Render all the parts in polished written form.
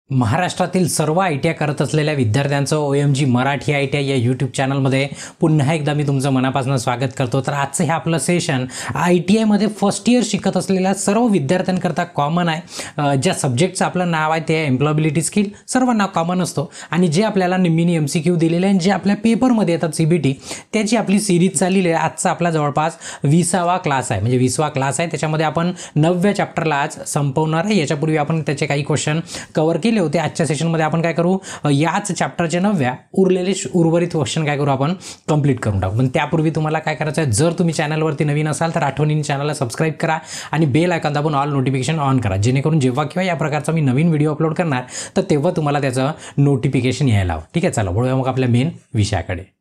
महाराष्ट्रातील सर्व ITI करत असलेल्या विद्यार्थ्यांचं OMG मराठी ITI या यूट्यूब चॅनलमध्ये पुन्हा एकदा मी तुमचं मनापासून स्वागत करतो। तर आजचं हे आपलं सेशन ITIमध्ये फर्स्ट इयर शिकत असलेल्या सर्व विद्यार्थ्यांकरता कॉमन आहे। ज्या सब्जेक्टचं आपलं नाव आहे ते एम्प्लॉयबिलिटी स्किल, सर्वांना कॉमन असतो आणि जे आपल्याला मिनी MCQ दिलेले आहे, जे आपल्या पेपरमध्ये येतात CBT, त्याची आपली सिरीज चाललेली आहे। आजचा आपला जवळपास 20वा क्लास आहे, म्हणजे 20वा क्लास आहे। त्याच्यामध्ये आपण 9व्या चॅप्टरला आज संपवणार आहे। याच्यापूर्वी आपण त्याचे काही क्वेश्चन कव्हर केले होते। आजच्या सेशनमध्ये आपण काय करू, याच चॅप्टरचे 9व्या उरलेले उर्वरित क्वेश्चन काय करू, आपण कंप्लीट करून टाकू। पण त्यापूर्वी तुम्हाला काय करायचं आहे, जर तुम्ही चॅनलवरती नवीन असाल तर आठवणीने चॅनलला सबस्क्राइब करा आणि बेल आयकॉन दाबून ऑल नोटिफिकेशन ऑन करा, जेणेकरून जेव्हा किंवा या प्रकारचा मी नवीन व्हिडिओ अपलोड करणार तर तेव्हा तुम्हाला त्याचं नोटिफिकेशन यायला हवं। ठीक आहे, चला वळूया मग आपल्या मेन विषयाकडे।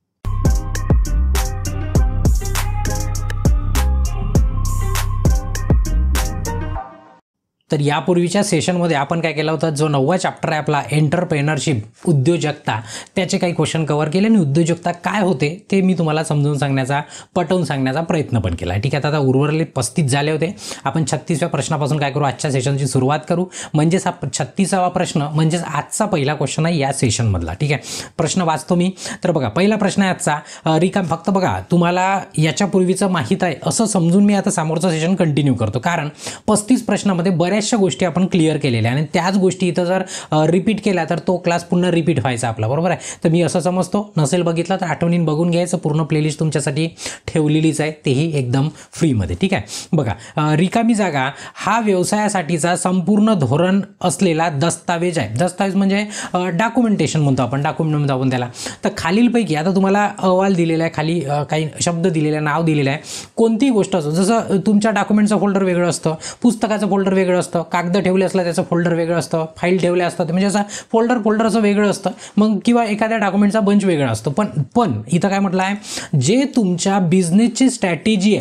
तर यापूर्वीच्या सेशनमध्ये आपण काय केलं होतं, जो 9वा चॅप्टर आहे आपला एंटरप्रेनरशिप, उद्योजकता, त्याचे काही क्वेश्चन कव्हर केले आणि उद्योजकता काय होते ते मी तुम्हाला समजून सांगण्याचा, पटवून सांगण्याचा प्रयत्न पण केला। ठीक आहे, आता उर्वरित 35 झाले होते। आपण 36व्या प्रश्नापासून काय करू, आजच्या सेशनची सुरुवात करू। म्हणजेच हा 36वा प्रश्न म्हणजेच आजचा पहिला क्वेश्चन आहे या सेशनमधला। ठीक आहे, प्रश्न वाचतो मी। तर बघा, पहिला प्रश्न आहे आजचा रिकाम। फक्त बघा, तुम्हाला याच्यापूर्वीचं माहीत आहे असं समजून मी आता समोरचं सेशन कंटिन्यू करतो, कारण 35 प्रश्नामध्ये बऱ्याचशा गोष्टी आपण क्लिअर केलेल्या आणि त्याच गोष्टी इथं जर रिपीट केल्या तर तो क्लास पुन्हा रिपीट व्हायचा आपला, बरोबर आहे। तर मी असं समजतो, नसेल बघितलं तर आठवणीन बघून घ्यायचं। पूर्ण प्लेलिस्ट तुमच्यासाठी ठेवलेलीच आहे, तेही एकदम फ्रीमध्ये। ठीक आहे, बघा, रिकामी जागा हा व्यवसायासाठीचा संपूर्ण धोरण असलेला दस्तावेज आहे। दस्तावेज म्हणजे डॉक्युमेंटेशन म्हणतो आपण, डॉक्युमेंट म्हणतो आपण त्याला। तर खालीलपैकी आता तुम्हाला अहवाल दिलेला आहे, खाली काही शब्द दिलेला आहे, नाव दिलेलं आहे। कोणतीही गोष्ट असो, जसं तुमच्या डॉक्युमेंटचं फोल्डर वेगळं असतं, पुस्तकाचं फोल्डर वेगळं असतं, कागद ठेवले असलं त्याचं फोल्डर वेगळं असतं, फाईल ठेवले असतात म्हणजे असं फोल्डर असं वेगळं असतं मग, किंवा एखाद्या डॉक्युमेंटचा बंच वेगळा असतो। पण इथं काय म्हटलं आहे, जे तुमच्या बिझनेसची स्ट्रॅटेजी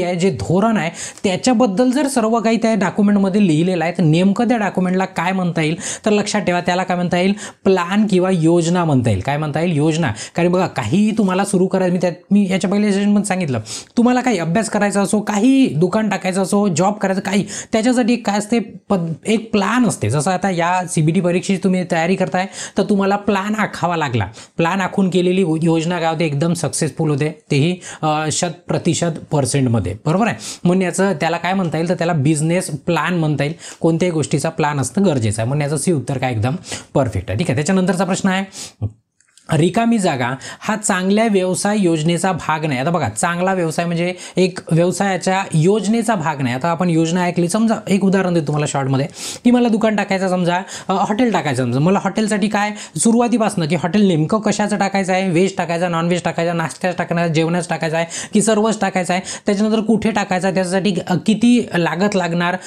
आहे, जे धोरण आहे, त्याच्याबद्दल जर सर्व काही त्या डॉक्युमेंटमध्ये लिहिलेलं आहे तर नेमकं त्या डॉक्युमेंटला काय म्हणता येईल, तर लक्षात ठेवा, त्याला काय म्हणता येईल, प्लॅन किंवा योजना म्हणता येईल। काय म्हणता येईल, योजना। कारण बघा, काही तुम्हाला सुरू करायचं, मी याच्या पहिल्या सेशनमध्ये सांगितलं, तुम्हाला काही अभ्यास करायचा असो, काही दुकान टाकायचं असो, जॉब करायचं, काही त्याच्यासाठी काय असते, एक प्लॅन असते। जसं आता या CBT परीक्षेची तुम्ही तयारी करताय तर तुम्हाला प्लॅन आखावा लागला, प्लॅन आखून केलेली योजना काय होते, एकदम सक्सेसफुल होते, तेही 100% बरोबर आहे। म्हणून याचं त्याला काय म्हणता येईल, तर त्याला बिझनेस प्लॅन म्हणता येईल। कोणत्याही गोष्टीचा प्लॅन असणं गरजेचं आहे, म्हणून याचं सी उत्तर काय एकदम परफेक्ट आहे। ठीक आहे, त्याच्यानंतरचा प्रश्न आहे, रिकामी जागा हा चांगल्या व्यवसाय योजनेचा भाग नाही। आता बघा, चांगला व्यवसाय म्हणजे एक व्यवसायाच्या योजनेचा भाग नाही। आता आपण योजना ऐकली, समजा एक उदाहरण देतो तुम्हाला शॉर्टमध्ये, की मला दुकान टाकायचं, समजा हॉटेल टाकायचं, समजा मला हॉटेलसाठी काय सुरुवातीपासून, की हॉटेल नेमकं कशाचं टाकायचं आहे, व्हेज टाकायचं, नॉन व्हेज टाकायचं, नाश्त्याच टाकायचं, जेवणाच टाकायचं आहे, की सर्वच टाकायचं आहे, त्याच्यानंतर कुठे टाकायचं आहे, त्याच्यासाठी किती लागत लागणार,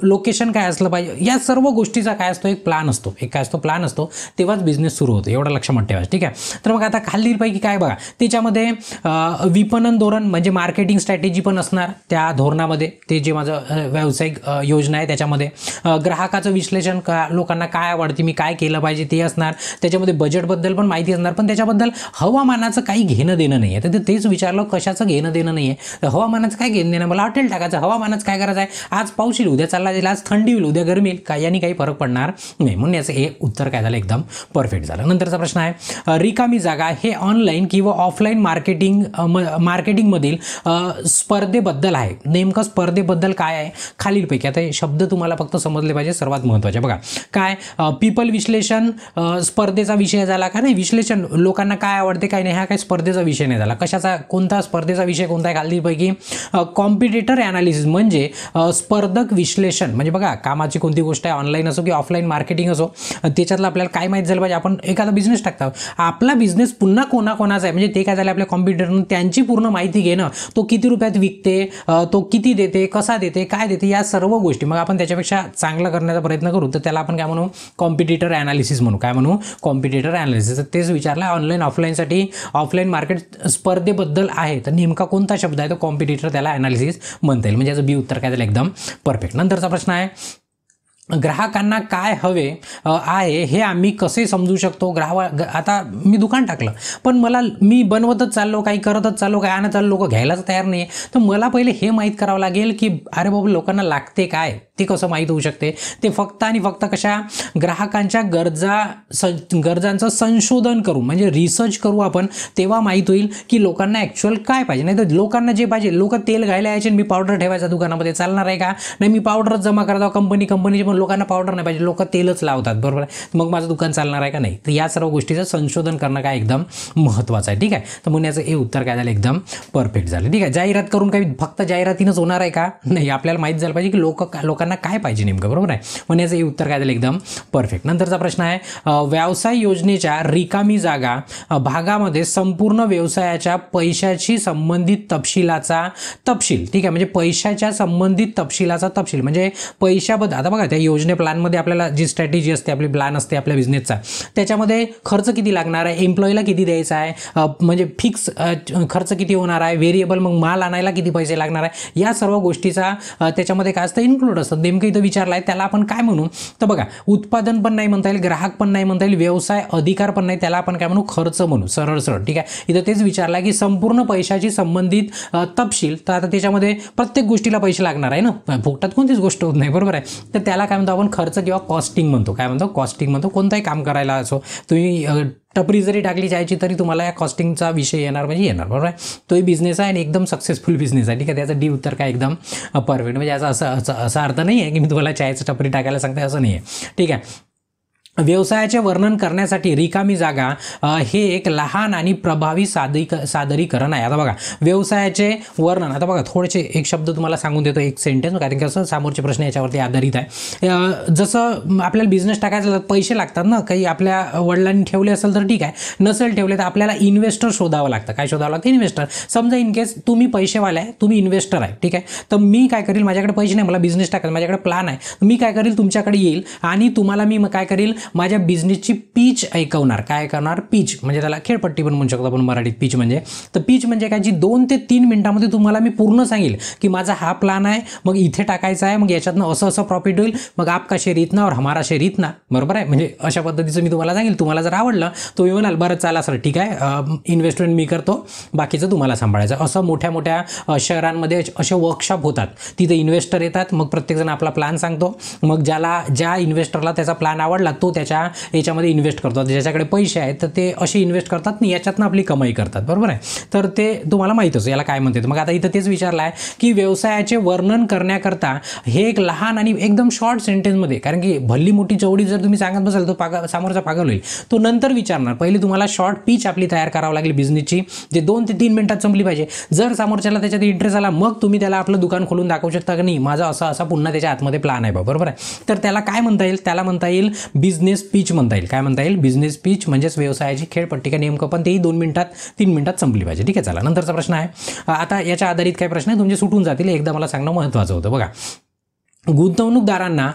लोकेशन काय असलं पाहिजे, या सर्व गोष्टीचा काय असतो, एक प्लॅन असतो, एक काय असतो, प्लॅन असतो, तेव्हाच बिझनेस सुरू होतो, एवढं लक्षात ठेवा। ठीक आहे, तर मग आता खालीलपैकी काय बघा, त्याच्यामध्ये विपणन धोरण म्हणजे मार्केटिंग स्ट्रॅटेजी पण असणार त्या धोरणामध्ये, ते जे माझं व्यावसायिक योजना आहे त्याच्यामध्ये। ग्राहकाचं विश्लेषण, लोकांना काय आवडते, मी काय केलं पाहिजे ते असणार। त्याच्यामध्ये बजेटबद्दल पण माहिती असणार, पण त्याच्याबद्दल हवामानाचं काही घेणं देणं नाही आहे। तर तेच विचारलं, कशाचं घेणं देणं नाही आहे, तर हवामानाचं काय घेणं देणं, मला हॉटेल टाकायचं, हवामानाचं काय करायचं आहे, आज पाऊस येईल, उद्या चालला जाईल, आज थंडी होईल, उद्या गरमी येईल, काय यानी काही फरक पडणार नाही। म्हणून याचं हे उत्तर काय झालं, एकदम परफेक्ट झालं। नंतरचा प्रश्न आहे, रिकामी जागा हे ऑनलाईन किंवा ऑफलाईन मार्केटिंगमधील स्पर्धेबद्दल आहे। नेमकं स्पर्धेबद्दल काय आहे, खालीलपैकी आता हे शब्द तुम्हाला फक्त समजले पाहिजे, सर्वात महत्त्वाचे। बघा, काय पीपल विश्लेषण स्पर्धेचा विषय झाला का, नाही विश्लेषण, लोकांना काय आवडते काय नाही, हा काय स्पर्धेचा विषय नाही झाला। कशाचा, कोणता स्पर्धेचा विषय कोणता आहे, खालीलपैकी कॉम्पिटिटर ॲनालिसिस म्हणजे स्पर्धक विश्लेषण। म्हणजे बघा, कामाची कोणती गोष्ट आहे, ऑनलाईन असो की ऑफलाईन मार्केटिंग असो, त्याच्यातलं आपल्याला काय माहीत झालं पाहिजे, आपण एखादा बिझनेस टाकतो, आपला बिझनेस पुन्हा कोणाकोणाचा आहे, म्हणजे ते काय झालं, आपल्या कॉम्प्युटरनं त्यांची पूर्ण माहिती घेणं, तो किती रुपयात विकते, तो किती देते, कसा देते, काय देते, या सर्व गोष्टी मग आपण त्याच्यापेक्षा चांगलं करण्याचा प्रयत्न करू, तर त्याला आपण काय म्हणू, कॉम्पिटिटर ॲनालिसिस म्हणू। काय म्हणू, कॉम्पिटिटर ॲनालिसिस। तेच विचारलं, ऑनलाईन ऑफलाईनसाठी, ऑफलाईन मार्केट स्पर्धेबद्दल आहे, तर नेमका कोणता शब्द आहे, तो कॉम्पिटिटर, त्याला ॲनालिसिस म्हणता येईल। म्हणजे याचं बी उत्तर काय झालं, एकदम परफेक्ट। नंतरचा प्रश्न आहे, ग्राहकांना काय हवे आहे हे आम्ही कसे समजू शकतो. आता मी दुकान टाकलं, पण मी बनवतच चाललो, काही करतच चाललो, काही आणत चाललो, लोक घ्यायलाच तयार नाही. तर मला पहिले हे माहीत करावं लागेल की अरे बाबा लोकांना लागते काय, ते कसं माहीत होऊ शकते. ते फक्त आणि फक्त कशा ग्राहकांच्या गरजांचं संशोधन करू, म्हणजे रिसर्च करू आपण, तेव्हा माहीत होईल की लोकांना ॲक्च्युअल काय पाहिजे. नाही तर लोकांना जे पाहिजे, लोक तेल घ्यायला यायचे मी पावडर ठेवायचा दुकानामध्ये, चालणार आहे का. नाही, मी पावडरच जमा करतो कंपनीचे, पण लोकांना पावडर नाही पाहिजे, लोक तेलच लावतात, बरोबर आहे. मग माझं दुकान चालणार आहे का नाही. तर या सर्व गोष्टीचं संशोधन करणं काय एकदम महत्त्वाचं आहे. ठीक आहे, तर म्हणून याचं हे उत्तर काय झालं, एकदम परफेक्ट झालं. ठीक आहे, जाहिरात करून काही फक्त जाहिरातीनंच होणार आहे का, नाही. आपल्याला माहीत झालं पाहिजे की लोकांना काय पाहिजे नेमकं, बरोबर आहे. म्हणून याचं हे उत्तर काय झालं, एकदम परफेक्ट. नंतरचा प्रश्न आहे, व्यवसाय योजनेच्या रिकामी जागा भागामध्ये संपूर्ण व्यवसायाच्या पैशाशी संबंधित तपशीलाचा तपशील. ठीक आहे, म्हणजे पैशाच्या संबंधित तपशीलाचा तपशील म्हणजे पैशाबद्दल. आता बघा, त्या योजने प्लॅनमध्ये आपल्याला जी स्ट्रॅटेजी असते, आपली प्लॅन असते आपल्या बिझनेसचा, त्याच्यामध्ये खर्च किती लागणार आहे, एम्प्लॉईला किती द्यायचा आहे, म्हणजे फिक्स खर्च किती होणार आहे, व्हेरिएबल मग माल आणायला किती पैसे लागणार आहे, या सर्व गोष्टीचा त्याच्यामध्ये काय असतं, इन्क्लूड असतं. नेमकं इथं विचारलं आहे, त्याला आपण काय म्हणू. तर बघा, उत्पादन पण नाही म्हणता येईल, ग्राहक पण नाही म्हणता येईल, व्यवसाय अधिकार पण नाही, त्याला आपण काय म्हणू, खर्च म्हणू, सरळ. ठीक आहे, इथं तेच विचारलं आहे की संपूर्ण पैशाची संबंधित तपशील. तर आता त्याच्यामध्ये प्रत्येक गोष्टीला पैसे लागणार आहे ना, फुकटात कोणतीच गोष्ट होत नाही, बरोबर आहे. तर त्याला काय म्हणतो आपण, खर्च किंवा कॉस्टिंग म्हणतो. काय म्हणतो, कॉस्टिंग म्हणतो. कोणताही काम करायला असो, तुम्ही टपरी जरी टाकली चायची तरी तुम्हाला या कॉस्टिंगचा विषय येणार, म्हणजे येणार, बरोबर आहे. तोही बिझनेस आहे आणि एकदम सक्सेसफुल बिझनेस आहे. ठीक आहे, त्याचं डी उत्तर काय एकदम परफेक्ट. म्हणजे याचा असा अर्थ नाही आहे की मी तुम्हाला चायचं टपरी टाकायला सांगते, असं नाही आहे. ठीक आहे, व्यवसायाचे वर्णन करण्यासाठी रिकामी जागा हे एक लहान आणि प्रभावी सादरीकरण आहे. आता बघा, व्यवसायाचे वर्णन, आता बघा थोडेसे एक शब्द तुम्हाला सांगून देतो, एक सेंटेन्स, कारण की असं समोरचे प्रश्न याच्यावरती आधारित आहे. जसं आपल्याला बिझनेस टाकायचं पैसे लागतात ना, काही आपल्या वडिलांनी ठेवले असेल तर ठीक आहे, नसेल ठेवले तर आपल्याला इन्व्हेस्टर शोधावं लागतं. काय शोधावं लागतं, इन्व्हेस्टर. समजा इन केस तुम्ही पैसेवाले आहे, तुम्ही इन्व्हेस्टर आहे, ठीक आहे, तर मी काय करेल, माझ्याकडे पैसे नाही, मला बिझनेस टाकायचा, माझ्याकडे प्लॅन आहे, मी काय करेल, तुमच्याकडे येईल आणि तुम्हाला मी काय करेल, माझ्या बिझनेसची पीच ऐकवणार. काय करणार, पीच म्हणजे त्याला खेळपट्टी पण म्हणू शकतो आपण मराठीत. पीच म्हणजे, तर पीच म्हणजे काय, जी 2 ते 3 मिनिटांमध्ये तुम्हाला मी पूर्ण सांगेल की माझा हा प्लॅन आहे, मग इथे टाकायचा आहे, मग याच्यातनं असं प्रॉफिट होईल, मग आपका शेअर इतना और हमारा शेअर इतना, बरोबर आहे. म्हणजे अशा पद्धतीचं मी तुम्हाला सांगेल. तुम्हाला जर आवडलं तुम्ही म्हणाल बरं चला सर ठीक आहे, इन्व्हेस्टमेंट मी करतो, बाकीचं तुम्हाला सांभाळायचं. असं मोठ्या मोठ्या शहरांमध्ये असे वर्कशॉप होतात, तिथे इन्व्हेस्टर येतात, मग प्रत्येकजण आपला प्लॅन सांगतो, मग ज्या इन्व्हेस्टरला त्याचा प्लॅन आवडला तो त्याच्या याच्यामध्ये इन्व्हेस्ट करतात. ज्याच्याकडे पैसे आहेत तर ते असे इन्व्हेस्ट करतात आणि याच्यातनं आपली कमाई करतात, बरोबर आहे. तर ते तुम्हाला माहीतच याला काय म्हणतात. मग आता इथं तेच विचारलं आहे की व्यवसायाचे वर्णन करण्याकरता हे एक लहान आणि एकदम शॉर्ट सेंटेन्समध्ये, कारण की भल्ली मोठी चौडी जर तुम्ही सांगत बसाल तो समोरचा पागल होईल, तो नंतर विचारणार. पहिले तुम्हाला शॉर्ट पीच आपली तयार करावं लागेल बिझनेसची, जे 2 ते 3 मिनिटात संपली पाहिजे. जर समोरच्याला त्याच्यात इंटरेस्ट आला मग तुम्ही त्याला आपलं दुकान खोलून दाखवू शकता की नाही माझा असा पुन्हा त्याच्या आतमध्ये प्लॅन आहे, बरोबर आहे. तर त्याला काय म्हणता येईल, त्याला म्हणता येईल बिझनेस पीच म्हणता येईल. काय म्हणता येईल, बिझनेस पीच म्हणजेच व्यवसायाची खेळपट्टी. का नेमकं पण तेही 2 मिनिटात 3 मिनिटात संपली पाहिजे. ठीक आहे, चला नंतरचा प्रश्न आहे. आता याच्या आधारित काय प्रश्न आहे तुमचे सुटून जातील, एकदा मला सांगणं महत्त्वाचं होतं. बघा, गुंतवणूकदारांना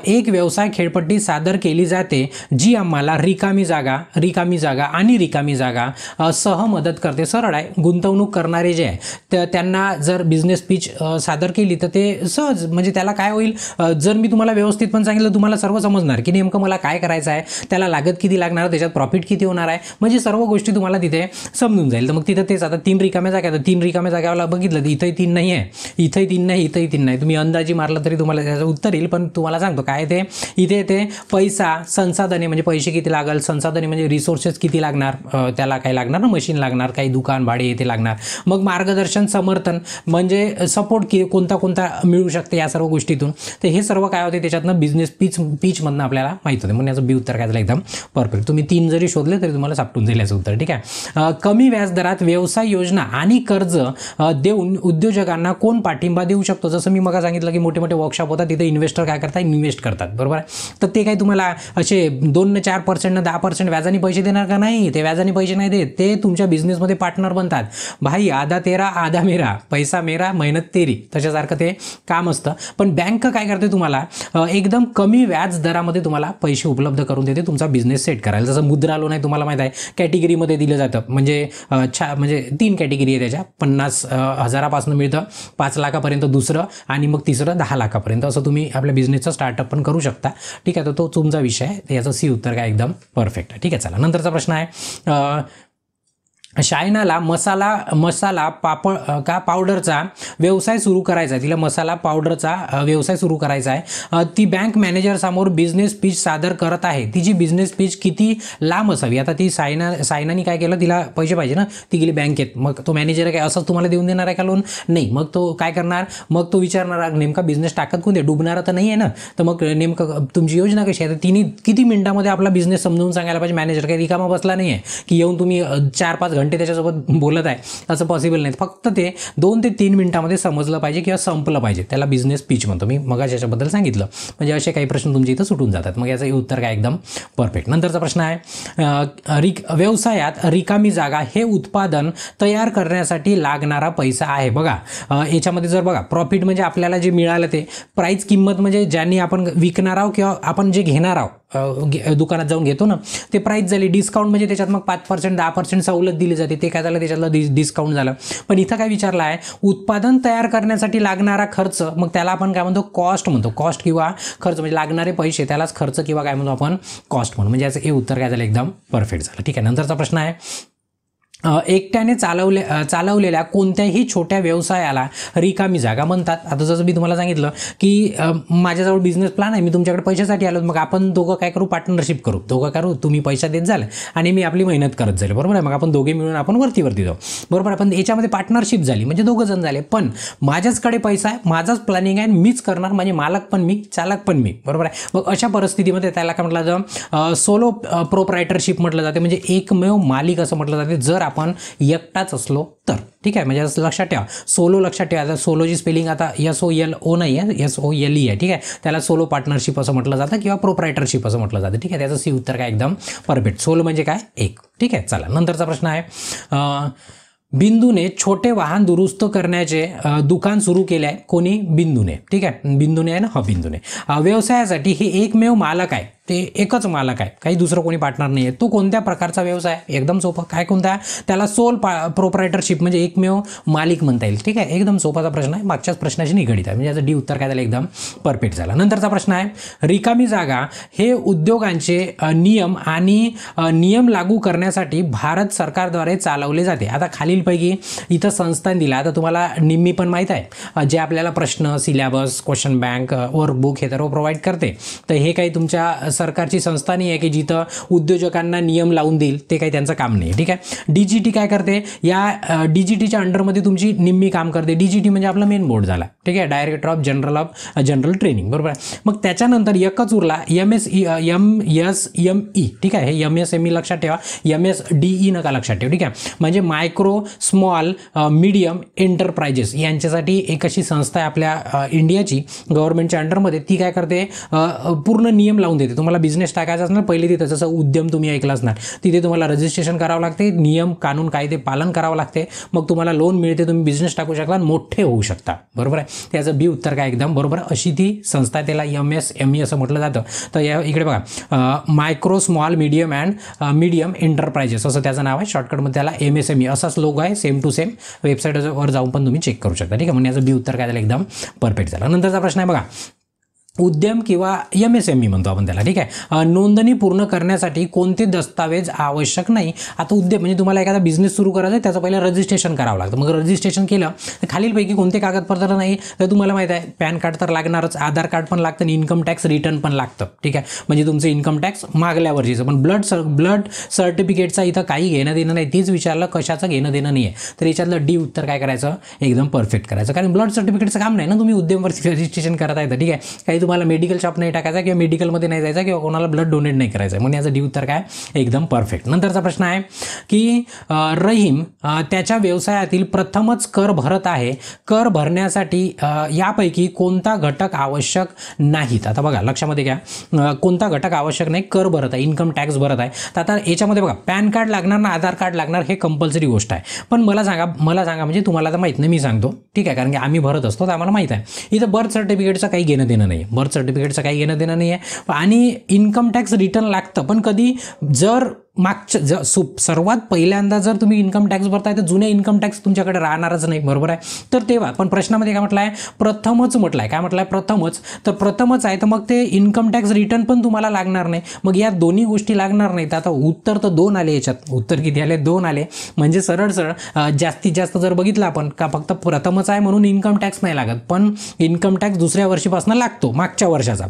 एक व्यवसाय खेळपट्टी सादर केली जाते जी आम्हाला रिकामी जागा आणि रिकामी जागा सह मदत करते. सरळ आहे, गुंतवणूक करणारे जे आहे तर त्यांना जर बिझनेस पिच सादर केली तर ते सहज, म्हणजे त्याला काय होईल, जर मी तुम्हाला व्यवस्थित पण सांगितलं तुम्हाला सर्व समजणार की नेमकं मला काय करायचं आहे, त्याला लागत किती लागणार, त्याच्यात प्रॉफिट किती होणार आहे, म्हणजे सर्व गोष्टी तुम्हाला तिथे समजून जाईल. तर मग तिथं तेच, आता 3 रिकाम्या जागा, तर 3 रिकाम्या जागाला बघितलं तर इथंही 3 नाही आहे, इथंही 3 नाही, इथंही 3 नाही. तुम्ही अंदाजी मारलं तरी तुम्हाला त्याचं उत्तर येईल. पण तुम्हाला सांगतो काय ते, इथे ते पैसा, संसाधने म्हणजे पैसे किती लागल, संसाधने म्हणजे रिसोर्सेस किती लागणार, त्याला काय लागणार ना, मशीन लागणार, काही दुकान भाडे येथे लागणार, मग मार्गदर्शन समर्थन म्हणजे सपोर्ट की कोणता मिळू शकते या सर्व गोष्टीतून. तर हे सर्व काय होते त्याच्यातनं बिझनेस पीचमधनं आपल्याला माहीत होते. म्हणून याचं बी उत्तर काय झालं एकदम परफेक्ट. तुम्ही 3 जरी शोधले तरी तुम्हाला सापटून जाईल याचं उत्तर. ठीक आहे, कमी व्याजदरात व्यवसाय योजना आणि कर्ज देऊन उद्योजकांना कोण पाठिंबा देऊ शकतो. जसं मी मग सांगितलं की मोठे मोठे वर्कशॉप होतात, तिथे इन्व्हेस्टर काय करतात, इन्व्हेस्ट करतात, बरोबर आहे. तर ते काही तुम्हाला असे 2-4% 10% व्याजाने पैसे देणार का, नाही, ते व्याजाने पैसे नाही देत, ते तुमच्या बिझनेसमध्ये पार्टनर बनतात. भाई आधा तेरा आधा मेरा, पैसा मेरा मेहनत तेरी, तशासारखं ते काम असतं. पण बँक काय करते, तुम्हाला एकदम कमी व्याज दरामध्ये तुम्हाला पैसे उपलब्ध करून देते तुमचा बिझनेस सेट करायला. जसं मुद्रा लोन आहे, तुम्हाला माहीत आहे कॅटेगरीमध्ये दिलं जातं, म्हणजे 3 कॅटेगरी आहे त्याच्या, 50,000पासून मिळतं, 5 लाखापर्यंत दुसरं, आणि मग तिसरं 10 लाखापर्यंत. लाखापर्यंत असं तुम्ही आपल्या बिझनेसचा स्टार्टअप पण करू शकता. ठीक आहे, तर तो तुमचा विषय आहे. याचं सी उत्तर काय एकदम परफेक्ट आहे. ठीक आहे, चला नंतरचा प्रश्न आहे, शायनाला मसाला पावडरचा व्यवसाय सुरू करायचा आहे. तिला मसाला पावडरचा व्यवसाय सुरू करायचा आहे. ती बँक मॅनेजर समोर बिझनेस पिच सादर करत आहे. तिची बिझनेस पिच किती लांब असावी? आता ती सायनाने काय केलं, तिला पैसे पाहिजे ना, ती गेली बँकेत. मग तो मॅनेजर काय असंच तुम्हाला देऊन देणार आहे का लोन? नाही. मग तो काय करणार, मग तो विचारणार नेमका बिझनेस टाकत कोणते, डुबणारा तर नाही आहे ना, तर मग नेमकं तुमची योजना कशी आहे? तर तिने किती मिनिटामध्ये आपला बिझनेस समजून सांगायला पाहिजे. मॅनेजर काही रिकामा बसला नाही आहे की येऊन तुम्ही 4-5 घंटे त्याच्यासोबत बोलत आहे, असं पॉसिबल नाही. फक्त ते 2 ते 3 मिनिटामध्ये समजलं पाहिजे किंवा संपलं पाहिजे. त्याला बिझनेस पिच म्हणतो. मी मग याच्याबद्दल सांगितलं. म्हणजे असे काही प्रश्न तुमच्या इथं सुटून जातात. मग याचं उत्तर काय एकदम परफेक्ट. नंतरचा प्रश्न आहे, व्यवसायात रिकामी जागा हे उत्पादन तयार करण्यासाठी लागणारा पैसा आहे. बघा याच्यामध्ये जर बघा प्रॉफिट म्हणजे आपल्याला जे मिळालं ते, प्राईस किंमत म्हणजे ज्यांनी आपण विकणार आहोत किंवा आपण जे घेणार आहोत दुकानात जाऊन घेतो ना, ते प्राईस झाली. डिस्काउंट म्हणजे त्याच्यात मग 5% 10% सवलत दिली जाते, ते काय झालं, त्याच्यातलं डिस्काउंट झालं. पण इथं काय विचारलं आहे, उत्पादन तयार करण्यासाठी लागणारा खर्च, मग त्याला आपण काय म्हणतो, कॉस्ट म्हणतो. कॉस्ट किंवा खर्च म्हणजे लागणारे पैसे, त्यालाच खर्च किंवा काय म्हणतो आपण, कॉस्ट म्हणून. म्हणजे याचं हे उत्तर काय झालं, एकदम परफेक्ट झालं. ठीक आहे, नंतरचा प्रश्न आहे, एकट्याने चालवलेल्या कोणत्याही छोट्या व्यवसायाला रिकामी जागा म्हणतात. आता जसं मी तुम्हाला सांगितलं की माझ्याजवळ बिझनेस प्लॅन आहे, मी तुमच्याकडे पैशासाठी आलो, मग आपण दोघं काय करू, पार्टनरशिप करू. दोघं करू, तुम्ही पैसा देत झाले आणि मी आपली मेहनत करत जाईल, बरोबर आहे. मग आपण दोघे मिळून आपण वरती जाऊ, बरोबर आहे. पण याच्यामध्ये पार्टनरशिप झाली म्हणजे दोघं जण झाले, पण माझ्याचकडे पैसा आहे, माझाच प्लॅनिंग आहे, मीच करणार, म्हणजे मालक पण मी, चालक पण मी, बरोबर आहे. मग अशा परिस्थितीमध्ये त्याला काय म्हटलं जातं, सोलो प्रोप्रायटरशिप म्हटलं जाते, म्हणजे एकमेव मालिक असं म्हटलं जाते जर आपण एकटाच असलो तर. ठीक आहे, म्हणजे असं लक्षात ठेवा, सोलो लक्षात ठेवा. आता सोलोची स्पेलिंग आता SOLO नाही आहे, SOLE आहे. ठीक आहे, त्याला सोलो पार्टनरशिप असं म्हटलं जातं किंवा प्रोप्रायटरशिप असं म्हटलं जातं. ठीक आहे, त्याचं सी उत्तर काय एकदम परफेक्ट. सोलो म्हणजे काय, एक. ठीक आहे, चला नंतरचा प्रश्न आहे, बिंदूने छोटे वाहन दुरुस्त करण्याचे दुकान सुरू केले आहे. कोणी? बिंदूने. ठीक आहे, बिंदूने आहे ना, हा बिंदूने. व्यवसायासाठी हे एकमेव मालक आहे, ते एकच मालक आहे, काही दुसरं कोणी पार्टनर नाही आहे. तो कोणत्या प्रकारचा व्यवसाय? एकदम सोपं. काय कोणता? त्याला सोल प्रोप्रायटरशिप म्हणजे एकमेव मालिक म्हणता येईल. ठीक आहे, एकदम सोपाचा प्रश्न आहे, मागच्याच प्रश्नाशी निगडीत आहे. म्हणजे याचं डी उत्तर काय झालं, एकदम परफेक्ट झाला. नंतरचा प्रश्न आहे, रिकामी जागा हे उद्योगांचे नियम लागू करण्यासाठी भारत सरकारद्वारे चालवले जाते. आता खालीलपैकी इथं संस्थान दिलं. आता तुम्हाला निम्मी पण माहीत आहे, जे आपल्याला प्रश्न, सिलेबस, क्वेश्चन बँक, वर्कबुक हे सर्व प्रोव्हाइड करते. तर हे काही तुमच्या सरकारची संस्था नाही आहे की जिथं उद्योजकांना नियम लावून देईल, ते काही त्यांचं काम नाही. ठीक आहे, DGT काय करते, या DGTच्या अंडरमध्ये तुमची निम्मी काम करते. DGT म्हणजे आपला मेन बोर्ड झाला. ठीक आहे, डायरेक्टर ऑफ जनरल ट्रेनिंग, बरोबर आहे. मग त्याच्यानंतर एकच उरला MSME. ठीक आहे, हे MSME लक्षात ठेवा, MSDE नका लक्षात ठेवा. ठीक आहे, म्हणजे मायक्रो स्मॉल मीडियम एंटरप्राइजेस यांच्यासाठी एक अशी संस्था आहे आपल्या इंडियाची गव्हर्नमेंटच्या अंडरमध्ये. ती काय करते, पूर्ण नियम लावून देते. तुम्हाला बिझनेस टाकायचा असणार, पहिले तिथं जसं उद्यम तुम्ही ऐकलं असणार, तिथे तुम्हाला रजिस्ट्रेशन करावं लागते, नियम कानून कायदे पालन करावं लागते, मग तुम्हाला लोन मिळते, तुम्ही बिझनेस टाकू शकता, मोठे होऊ शकता, बरोबर आहे. त्याचं बी उत्तर काय एकदम बरोबर. अशी ती संस्था आहे, त्याला MSME असं म्हटलं जातं. तर या इकडे बघा, मायक्रो स्मॉल मीडियम एंटरप्राइजेस असं त्याचं नाव आहे. शॉर्टकटमध्ये त्याला MSME असाच लोगो आहे, सेम टू सेम. वेबसाईटवर जाऊन पण तुम्ही चेक करू शकता. ठीक आहे, म्हणजे याचं बी उत्तर काय झालं, एकदम परफेक्ट झालं. नंतरचा प्रश्न आहे बघा, उद्यम किंवा MSME म्हणतो आपण त्याला. ठीक आहे, नोंदणी पूर्ण करण्यासाठी कोणते दस्तावेज आवश्यक नाही. आता उद्यम म्हणजे तुम्हाला एखादा बिझनेस सुरू करायचा आहे, त्याचं पहिलं रजिस्ट्रेशन करावं लागतं. मग रजिस्ट्रेशन केलं तर खालीलपैकी कोणते कागदपत्र नाही, तर तुम्हाला माहीत आहे पॅन कार्ड तर लागणारच, आधार कार्ड पण लागतं आणि इन्कम टॅक्स रिटर्न पण लागतं. ठीक आहे, म्हणजे तुमचं इन्कम टॅक्स मागल्या वर्षीचं. पण ब्लड सर्टिफिकेटचा इथं काही घेणं देणं नाही. तीच विचारलं कशाचं घेणं देणं नाही आहे, तर याच्यातलं डी उत्तर काय करायचं, एकदम परफेक्ट करायचं. कारण ब्लड सर्टिफिकेटचं काम नाही ना, तुम्ही उद्यमवरती रजिस्ट्रेशन करत आहे. ठीक आहे, काही तुम्हाला मेडिकल शॉप नाही टाकायचा किंवा मेडिकलमध्ये नाही जायचं किंवा कोणाला ब्लड डोनेट नाही करायचं, म्हणून याचं डी उत्तर काय, एकदम परफेक्ट. नंतरचा प्रश्न आहे की रहीम त्याच्या व्यवसायातील प्रथमच कर भरत आहे. कर भरण्यासाठी यापैकी कोणता घटक आवश्यक नाहीत. आता बघा लक्षामध्ये घ्या, कोणता घटक आवश्यक नाही, कर भरत आहे, इन्कम टॅक्स भरत आहे. तर आता याच्यामध्ये बघा पॅन कार्ड लागणार ना आधार कार्ड लागणार, हे कंपल्सरी गोष्ट आहे. पण मला सांगा म्हणजे तुम्हाला तर माहीत नाही, मी सांगतो. ठीक आहे, कारण की आम्ही भरत असतो तर आम्हाला माहीत आहे. इथं बर्थ सर्टिफिकेटचं काही घेणं देणं नाही, बर्थ सर्टिफिकेटचं काही घेणं देणं नाही आहे. आणि इन्कम टॅक्स रिटर्न लागतं, पण कधी जर मागच्या सर्वात पहिल्यांदा जर तुम्ही इन्कम टॅक्स भरताय तर जुने इन्कम टॅक्स तुमच्याकडे राहणारच नाही, बरोबर आहे. तर तेव्हा पण प्रश्नामध्ये काय म्हटलं आहे, प्रथमच म्हटलं आहे. काय म्हटलं आहे, प्रथमच. तर प्रथमच आहे तर मग ते इन्कम टॅक्स रिटर्न पण तुम्हाला लागणार नाही. मग या दोन्ही गोष्टी लागणार नाहीत. आता उत्तर तर 2 आले याच्यात. उत्तर किती आले, 2 आले. म्हणजे सरळ सरळ जास्तीत जास्त जर बघितलं आपण का फक्त प्रथमच आहे म्हणून इन्कम टॅक्स नाही लागत, पण इन्कम टॅक्स दुसऱ्या वर्षीपासून लागतो, मागच्या वर्षाचा,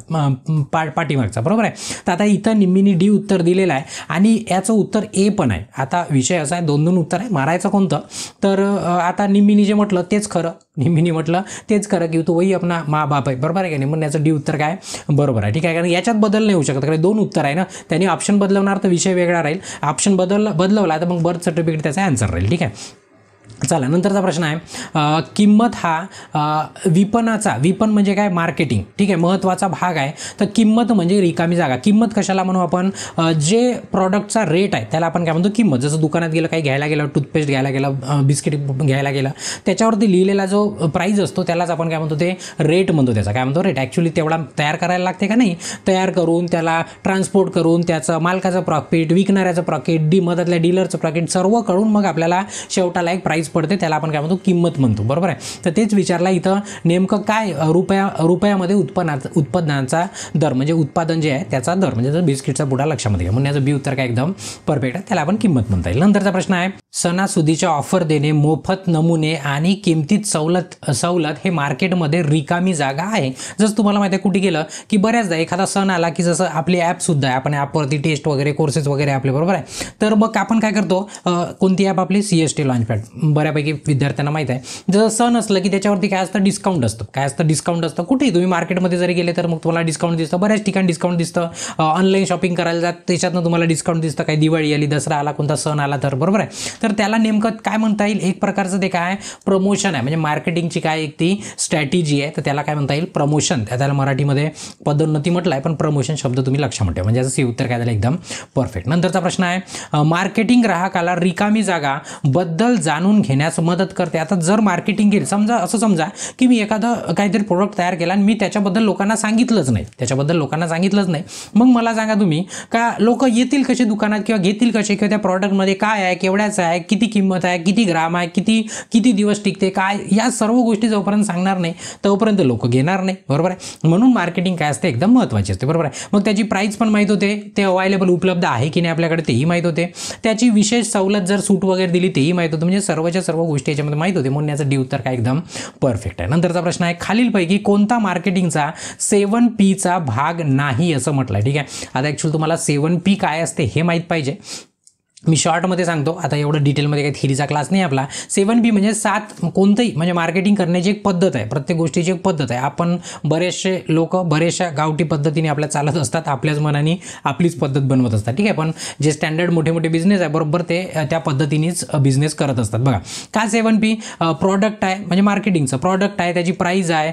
पाठीमागचा, बरोबर आहे. तर आता इथं निम्मीनी डी उत्तर दिलेलं आहे आणि याचं उत्तर ए पण आहे. आता विषय असा आहे, 2 उत्तर आहे, मारायचं कोणतं. तर आता निम्मीनी जे म्हटलं तेच खरं, निम्मीनी म्हटलं तेच खरं की तो वही अपना माँ बाप आहे, बरोबर आहे की नाही. म्हणून याचं डी उत्तर काय बरोबर आहे, ठीक आहे. कारण याच्यात बदल नाही होऊ शकत, कारण 2 उत्तर आहे ना. त्यांनी ऑप्शन बदलवणार तर विषय वेगळा राहील, ऑप्शन बदलवला तर मग बर्थ सर्टिफिकेट त्याचा आन्सर राहील, ठीक आहे. चला नंतरचा प्रश्न आहे, किंमत हा विपण म्हणजे काय, मार्केटिंग, ठीक आहे, महत्त्वाचा भाग आहे. तर किंमत म्हणजे रिकामी जागा. किंमत कशाला म्हणू आपण, जे प्रॉडक्टचा रेट आहे त्याला आपण काय म्हणतो किंमत. जसं दुकानात गेलं, काही घ्यायला गेलं, टूथपेस्ट घ्यायला गेलं, बिस्किट घ्यायला गेलं, त्याच्यावरती लिहिलेला जो प्राईज असतो त्यालाच आपण काय म्हणतो, ते रेट म्हणतो. त्याचा काय म्हणतो, रेट. ॲक्च्युली तेवढा तयार करायला लागते का नाही, तयार करून त्याला ट्रान्सपोर्ट करून त्याचं मालकाचं प्रॉफिट, विकणाऱ्याचं प्रॉफिट, मधातल्या डीलरचं प्रॉफिट सर्व करून मग आपल्याला शेवटाला एक प्राईज पडते, त्याला आपण काय म्हणतो, किंमत म्हणतो, बरोबर आहे. तर तेच विचारला इथं, नेमकं काय रुपयामध्ये उत्पादनाचा दर म्हणजे उत्पादन जे आहे त्याचा दर, म्हणजे जर बिस्किटचा पुडा लक्षामध्ये घ्या. म्हणून याचं बी उत्तर काय एकदम परफेक्ट आहे, त्याला आपण किंमत म्हणता येईल. नंतरचा प्रश्न आहे, सणासुदीच्या ऑफर देणे, मोफत नमुने आणि किमतीत सवलत हे मार्केटमध्ये रिकामी जागा आहे. जसं तुम्हाला माहिती आहे, कुठे गेलं की बऱ्याचदा एखादा सण आला की जसं आपली ॲपसुद्धा आहे, आपण ॲपवरती टेस्ट वगैरे कोर्सेस वगैरे आपले, बरोबर आहे. तर मग आपण काय करतो, कोणती ॲप आपली, CST लॉन्चपॅड, बऱ्यापैकी विद्यार्थ्यांना माहीत आहे. जर सण असलं की त्याच्यावरती काय असतं, डिस्काउंट असतं. काय असतं, डिस्काउंट असतं. कुठेही तुम्ही मार्केटमध्ये जरी गेले तर मग तुम्हाला डिस्काउंट दिसतं, बऱ्याच ठिकाणी डिस्काउंट दिसतं. ऑनलाईन शॉपिंग करायला जात त्याच्यातनं तुम्हाला डिस्काउंट दिसतं. काही दिवाळी आली, दसरा आला, कोणता सण आला तर, बरोबर आहे. तर त्याला नेमकं काय म्हणता येईल, एक प्रकारचं ते काय प्रमोशन आहे, म्हणजे मार्केटिंगची काय एक ती स्ट्रॅटेजी आहे. तर त्याला काय म्हणता येईल, प्रमोशन. त्याला मराठीमध्ये पदोन्नती म्हटलं आहे, पण प्रमोशन शब्द तुम्ही लक्षात ठेवा, म्हणजे याचं उत्तर काय झालं एकदम परफेक्ट. नंतरचा प्रश्न आहे, मार्केटिंग ग्राहकाला रिकामी जागा बद्दल जाणून घेण्यास मदत करते. आता जर मार्केटिंग केली, समजा की मी एखादं काहीतरी प्रोडक्ट तयार केला आणि मी त्याच्याबद्दल लोकांना सांगितलंच नाही, मग मला सांगा तुम्ही का लोक येतील कसे दुकानात किंवा घेतील कसे, किंवा त्या प्रॉडक्टमध्ये काय आहे, केवढ्याचं आहे, किती किंमत आहे, किती ग्राम आहे, किती दिवस टिकते, काय, या सर्व गोष्टी जोपर्यंत सांगणार नाही तोपर्यंत लोक घेणार नाही, बरोबर आहे. म्हणून मार्केटिंग काय असते, एकदम महत्त्वाची असते, बरोबर आहे. मग त्याची प्राईस पण माहीत होते, ते अवेलेबल उपलब्ध आहे की नाही आपल्याकडे तेही माहीत होते, त्याची विशेष सवलत जर सूट वगैरे दिली तेही माहीत होतं, म्हणजे सर्वच्या सर्व गोष्टी याच्यामध्ये माहीत होते. म्हणून याचं डी उत्तर काय एकदम परफेक्ट आहे. नंतरचा प्रश्न आहे, खालीलपैकी कोणता मार्केटिंगचा 7Pचा भाग नाही असं म्हटलं आहे, ठीक आहे. आता ॲक्च्युअली तुम्हाला 7P काय असते हे माहीत पाहिजे. मी शॉर्टमध्ये सांगतो, आता एवढं डिटेलमध्ये काही थिअरीचा क्लास नाही आपला. 7P म्हणजे 7 कोणतंही, म्हणजे मार्केटिंग करण्याची एक पद्धत आहे, प्रत्येक गोष्टीची एक पद्धत आहे. आपण बरेचसे लोक बऱ्याचशा गावठी पद्धतीने आपल्या चालत असतात, आपल्याच मनाने आपलीच पद्धत बनवत असतात, ठीक आहे. पण जे स्टँडर्ड मोठे बिझनेस आहे बरोबर ते त्या पद्धतीनेच बिझनेस करत असतात. बघा का 7P, प्रॉडक्ट आहे म्हणजे मार्केटिंगचं प्रॉडक्ट आहे, त्याची प्राईज आहे,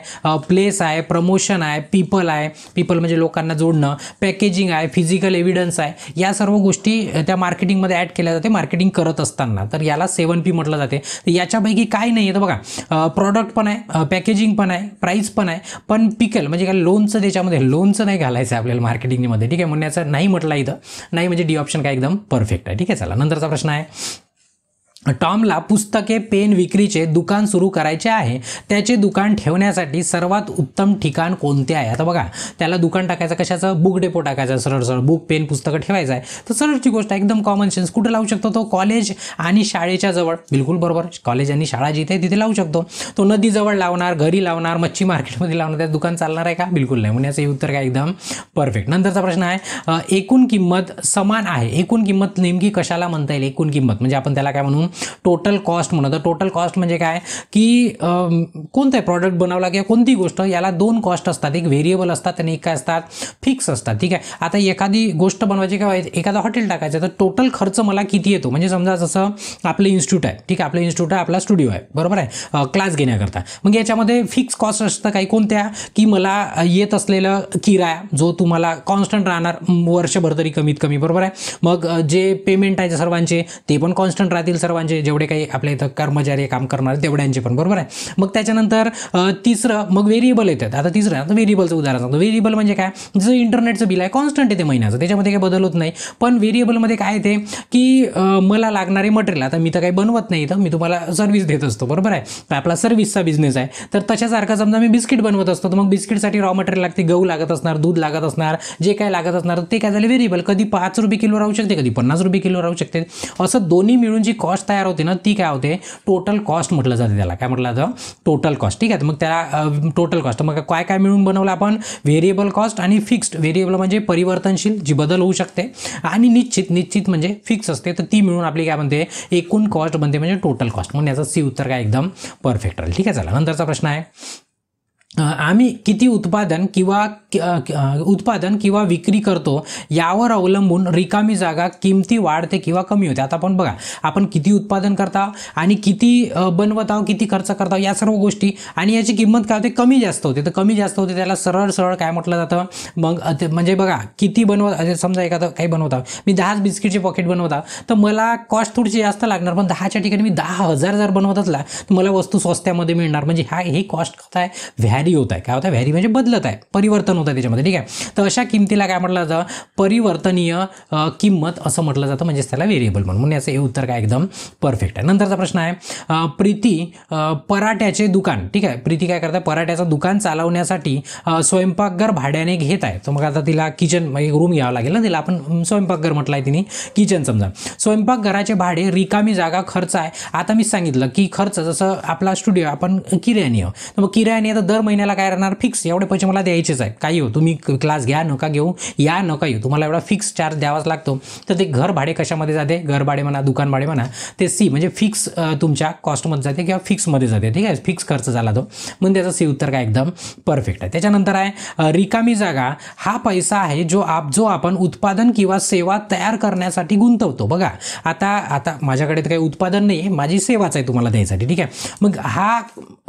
प्लेस आहे, प्रमोशन आहे, पीपल म्हणजे लोकांना जोडणं, पॅकेजिंग आहे, फिजिकल एव्हिडन्स आहे, या सर्व गोष्टी त्या मार्केटिंगमध्ये ॲड केल्या जाते मार्केटिंग करत असताना. तर याला 7P म्हटलं जाते. तर याच्यापैकी काय नाही आहे तर बघा, प्रॉडक्ट पण आहे, पॅकेजिंग पण आहे, प्राईस पण आहे, पण पिकल म्हणजे काय, लोनचं त्याच्यामध्ये लोनचं नाही घालायचं आहे आपल्याला मार्केटिंगमध्ये, ठीक आहे. म्हणून याचं नाही म्हटलं इथं, नाही म्हणजे डी ऑप्शन काय एकदम परफेक्ट आहे, ठीक आहे. चला नंतरचा प्रश्न आहे, टॉमला पुस्तके पेन विक्रीचे दुकान सुरू करायचे आहे, त्याचे दुकान ठेवण्यासाठी सर्वात उत्तम ठिकाण कोणते आहे. आता बघा, त्याला दुकान टाकायचं कशाचं, बुक डेपो टाकायचं, सरळ बुक पेन पुस्तकं ठेवायचं आहे. तर सरळची गोष्ट एकदम कॉमन सेन्स, कुठं लावू शकतो तो, कॉलेज आणि शाळेच्या जवळ, बिलकुल बरोबर. कॉलेज आणि शाळा जिथे तिथे लावू शकतो. तो नदीजवळ लावणार, घरी लावणार, मच्छी मार्केटमध्ये लावणार, त्यात दुकान चालणार आहे का, बिलकुल नाही. म्हणून याचं उत्तर काय एकदम परफेक्ट. नंतरचा प्रश्न आहे, एकूण किंमत समान आहे, एकूण किंमत नेमकी कशाला म्हणता येईल, एकूण किंमत म्हणजे आपण त्याला काय म्हणून, टोटल कॉस्ट म्हणतो. टोटल कॉस्ट म्हणजे काय की कोणताही प्रॉडक्ट बनवला किंवा कोणती गोष्ट, याला 2 कॉस्ट असतात, एक व्हेरिएबल असतात आणि एक काय असतात, फिक्स असतात, ठीक आहे. आता एखादी गोष्ट बनवायची किंवा एखादा हॉटेल टाकायचं तर टोटल खर्च मला किती येतो, म्हणजे समजा जसं आपलं इन्स्टिट्यूट आहे, ठीक आहे, आपलं इन्स्टिट्यूट आहे, आपला स्टुडिओ आहे, बरोबर आहे, क्लास घेण्याकरता. मग याच्यामध्ये फिक्स कॉस्ट असतं काही, कोणत्या की मला येत असलेलं किराया जो तुम्हाला कॉन्स्टंट राहणार वर्षभर तरी कमीत कमी, बरोबर आहे. मग जे पेमेंट आहे सर्वांचे ते पण कॉन्स्टंट राहतील सर्वांचे, सर्वांचे जेवढे काही आपल्या इथं कर्मचारी काम करणारे तेवढ्यांचे पण, बरोबर आहे. मग त्याच्यानंतर तिसरं मग व्हेरिएबल येतात. आता तिसरं आता व्हेरिएबलचं उदाहरण सांगतो. व्हेरिएबल म्हणजे काय, जसं इंटरनेटचं बिल आहे कॉन्स्टंट येते महिन्याचं, त्याच्यामध्ये काही बदल होत नाही. पण व्हेरिएबलमध्ये काय येते की मला लागणारे मटेरियल, आता मी तर काही बनवत नाही, तर मी तुम्हाला सर्व्हिस देत असतो, बरोबर आहे. आपला सर्व्हिसचा बिझनेस आहे, तर तशासारखं समजा मी बिस्किट बनवत असतो, तर मग बिस्किटसाठी रॉ मटेरियल लागते, गहू लागत असणार, दूध लागत असणार, जे काय लागत असणार ते काय झालं व्हेरिएबल. कधी 5 रुपये किलो राहू शकते, कधी 50 रुपये किलो राहू शकते. असं दोन्ही मिळून जी कॉस्ट तयार होते ना, ती काय होते टोटल कॉस्ट म्हटलं जाते. त्याला काय म्हटलं जातं टोटल कॉस्ट. ठीक आहे, मग त्याला टोटल कॉस्ट मग काय काय मिळून बनवलं आपण, व्हेरिएबल कॉस्ट आणि फिक्स्ड. व्हेरिएबल म्हणजे परिवर्तनशील जी बदल होऊ शकते, आणि निश्चित म्हणजे फिक्स असते, तर ती मिळून आपली काय बनते एकूण कॉस्ट बनते, म्हणजे टोटल कॉस्ट. म्हणून याचं सी उत्तर काय एकदम परफेक्ट राहील. ठीक आहे, चला नंतरचा प्रश्न आहे, आम्ही किती उत्पादन किंवा विक्री करतो यावर अवलंबून रिकामी जागा किमती वाढते किंवा कमी होते. आता आपण बघा, आपण किती उत्पादन करता आणि किती बनवत आहोत, किती खर्च करता, या सर्व गोष्टी, आणि याची किंमत काय होते कमी जास्त होते. तर कमी जास्त होते त्याला सरळ काय म्हटलं जातं मग, म्हणजे बघा किती बनवत, समजा एखादं काही बनवता, मी 10 बिस्किटचे पॉकेट बनवता, तर मला कॉस्ट थोडीशी जास्त लागणार, पण 10च्या ठिकाणी मी 10,000 जर बनवत असला तर मला वस्तू स्वस्त्यामध्ये मिळणार. म्हणजे हे कॉस्ट काय व्हॅरी होत आहे, काय होतं व्हॅरी म्हणजे बदलत आहे, परिवर्तन होत आहे त्याच्यामध्ये. ठीक आहे, तर अशा किमतीला काय म्हटलं जातं परिवर्तनीय किंमत असं म्हटलं जातं, म्हणजेच त्याला व्हेरिएबल म्हणून याचं हे उत्तर काय एकदम परफेक्ट आहे. नंतरचा प्रश्न आहे, प्रीती पराठ्याचे दुकान, ठीक आहे, प्रीती काय करते पराठ्याचं दुकान चालवण्यासाठी स्वयंपाकघर भाड्याने घेत आहे. तर मग आता तिला किचन एक रूम घ्यावा लागेल ना, तिला आपण स्वयंपाकघर म्हटलं आहे तिने, किचन समजा. स्वयंपाकघराचे भाडे रिकामी जागा खर्च आहे. आता मी सांगितलं की खर्च जसं आपला स्टुडिओ आपण किरायानी आहो, तर मग किरायानी आता दर महिन्याला काय राहणार फिक्स, एवढे पैसे मला द्यायचेच आहे. काही हो तुम्ही क्लास घ्या नका घेऊ, या नका येऊ, तुम्हाला एवढा फिक्स चार्ज द्यावाच लागतो. तर ते घर भाडे कशामध्ये जाते, घर भाडे म्हणा दुकान भाडे म्हणा, ते सी म्हणजे फिक्स तुमच्या कॉस्टमध्ये जाते किंवा फिक्समध्ये जाते. ठीक आहे, फिक्स खर्च झाला तो, म्हणून त्याचं सी उत्तर काय एकदम परफेक्ट आहे. त्याच्यानंतर आहे रिकामी जागा हा पैसा आहे जो आपण उत्पादन किंवा सेवा तयार करण्यासाठी गुंतवतो. बघा आता माझ्याकडे तर काही उत्पादन नाही आहे, माझी सेवाच आहे तुम्हाला द्यायसाठी. ठीक आहे, मग हा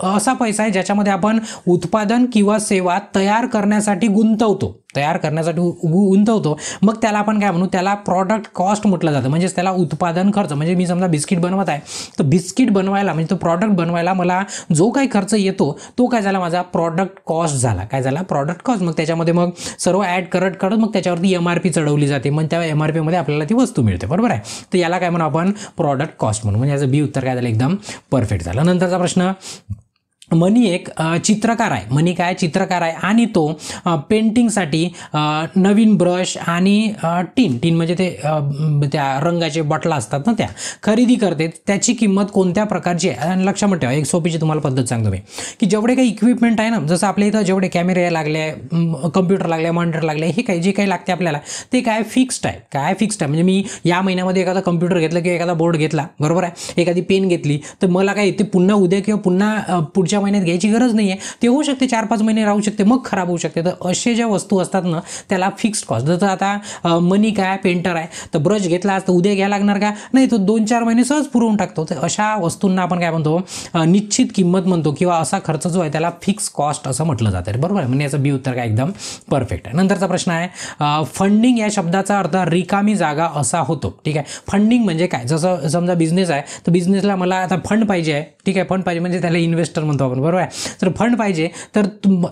असा पैसा आहे ज्याच्यामध्ये आपण उत्पादन किंवा सेवा तयार करण्यासाठी गुंतवतो, मग त्याला आपण काय म्हणू, त्याला प्रॉडक्ट कॉस्ट म्हटलं जातं. म्हणजेच त्याला उत्पादन खर्च, म्हणजे मी समजा बिस्किट बनवत आहे, तर बिस्किट बनवायला म्हणजे तो प्रॉडक्ट बनवायला मला जो काही खर्च येतो तो काय झाला माझा प्रॉडक्ट कॉस्ट झाला. काय झाला प्रॉडक्ट कॉस्ट. मग त्याच्यामध्ये मग सर्व ॲड करत मग त्याच्यावरती MRP चढवली जाते, मग त्या MRP मध्ये आपल्याला ती वस्तू मिळते, बरोबर आहे. तर याला काय म्हणू आपण प्रॉडक्ट कॉस्ट म्हणून, म्हणजे याचं बी उत्तर काय झालं एकदम परफेक्ट झालं. नंतरचा प्रश्न, मनी एक चित्रकार आहे, मनी काय चित्रकार आहे, आणि तो पेंटिंगसाठी नवीन ब्रश आणि टीन म्हणजे ते त्या रंगाचे बॉटला असतात ना, त्या खरेदी करते. त्याची किंमत कोणत्या प्रकारची आहे, आणि लक्षात ठेवा एक सोपीची तुम्हाला पद्धत सांगतो मी, की जेवढे काही इक्विपमेंट आहे ना, जसं आपल्या इथं जेवढे कॅमेरे लागले, कम्प्युटर लागले, मॉनिटर लागले, हे काही जे काही लागते आपल्याला ते काय फिक्स्ड आहे. म्हणजे मी या महिन्यामध्ये एखादा कम्प्युटर घेतला किंवा एखादा बोर्ड घेतला, बरोबर आहे, एखादी पेन घेतली, तर मला काय ते पुन्हा उद्या किंवा पुन्हा पुढच्या महिन्यात घ्यायची गरज नाही आहे. ते होऊ शकते 4-5 महिने राहू शकते, मग खराब होऊ शकते. तर असे ज्या वस्तू असतात ना त्याला फिक्स्ड कॉस्ट. जसं आता मनी काय पेंटर आहे, तर ब्रश घेतला तर उद्या घ्यायला लागणार का नाही, तो 2-4 महिने सहज पुरवून टाकतो. तर अशा वस्तूंना आपण काय म्हणतो निश्चित किंमत म्हणतो, किंवा असा खर्च जो आहे त्याला फिक्स कॉस्ट असं म्हटलं जातं, बरोबर आहे. म्हणजे याचं बी उत्तर काय एकदम परफेक्ट आहे. नंतरचा प्रश्न आहे, फंडिंग या शब्दाचा अर्थ रिकामी जागा असा होतो. ठीक आहे, फंडिंग म्हणजे काय, जसं समजा बिझनेस आहे, तर बिझनेसला मला आता फंड पाहिजे आहे. ठीक आहे, फंड पाहिजे म्हणजे त्याला इन्व्हेस्टर म्हणतो आपण, बरोबर आहे. तर फंड पाहिजे, तर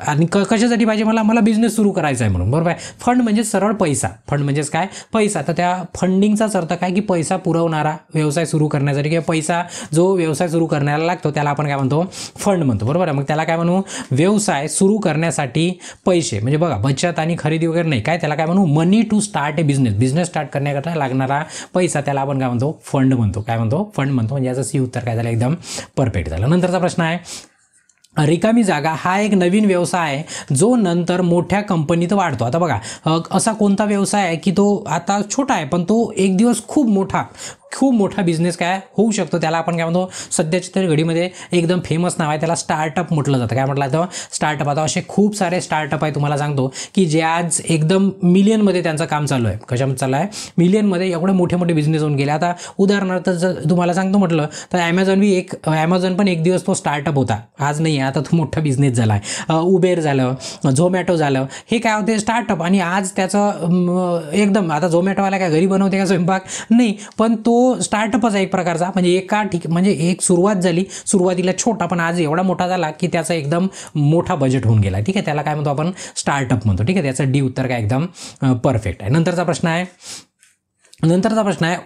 आणि कशासाठी पाहिजे, मला बिझनेस सुरू करायचा आहे म्हणून, बरोबर आहे. फंड म्हणजे सरळ पैसा, फंड म्हणजेच काय पैसा. तर त्या फंडिंगचाच अर्थ काय की पैसा पुरवणारा व्यवसाय सुरू करण्यासाठी, किंवा पैसा जो व्यवसाय सुरू करण्याला लागतो त्याला आपण काय म्हणतो फंड म्हणतो, बरोबर आहे. मग त्याला काय म्हणू व्यवसाय सुरू करण्यासाठी पैसे, म्हणजे बघा बचत आणि खरेदी वगैरे नाही, काय त्याला काय म्हणू money to start a business start करण्याकरता लागणारा पैसा, त्याला आपण काय म्हणतो फंड म्हणतो. काय म्हणतो फंड म्हणतो. म्हणजे याचं सी उत्तर काय झालं एकदम परफेक्ट झालं. नंतरचा प्रश्न आहे, रिकामी जागा हा एक नवीन व्यवसाय आहे जो नंतर मोठ्या कंपनीत वाढतो. आता बघा असा कोणता व्यवसाय आहे की तो आता छोटा आहे पण तो एक दिवस खूप मोठा बिझनेस काय होऊ शकतो, त्याला आपण काय म्हणतो सध्याच्या तरी घडीमध्ये एकदम फेमस नाव आहे, त्याला स्टार्टअप म्हटलं जातं. काय म्हटलं जातं स्टार्टअप. आता असे खूप सारे स्टार्टअप आहे तुम्हाला सांगतो की जे आज एकदम मिलियनमध्ये त्यांचं काम चालू आहे. कशामध्ये चालू आहे मिलियनमध्ये, एवढे मोठे बिझनेस होऊन गेले. आता उदाहरणार्थ जर तुम्हाला सांगतो म्हटलं तर ॲमेझॉन पण एक दिवस तो स्टार्टअप होता, आज नाही आहे, आता तो मोठा बिझनेस झाला आहे. उबेर झालं, झोमॅटो झालं, हे काय होते स्टार्टअप, आणि आज त्याचं एकदम आता झोमॅटोवाला काय घरी बनवते का स्वयंपाक नाही, पण तो स्टार्टअपच आहे एक प्रकारचा, म्हणजे एक सुरुवात झाली, सुरुवातीला छोटा पण आज एवढा मोठा झाला की त्याचा एकदम मोठा बजेट होऊन गेला, ठीक आहे. त्याला काय म्हणतो आपण, स्टार्टअप म्हणतो, ठीक आहे. त्याचं डी उत्तर काय एकदम परफेक्ट आहे. नंतरचा प्रश्न आहे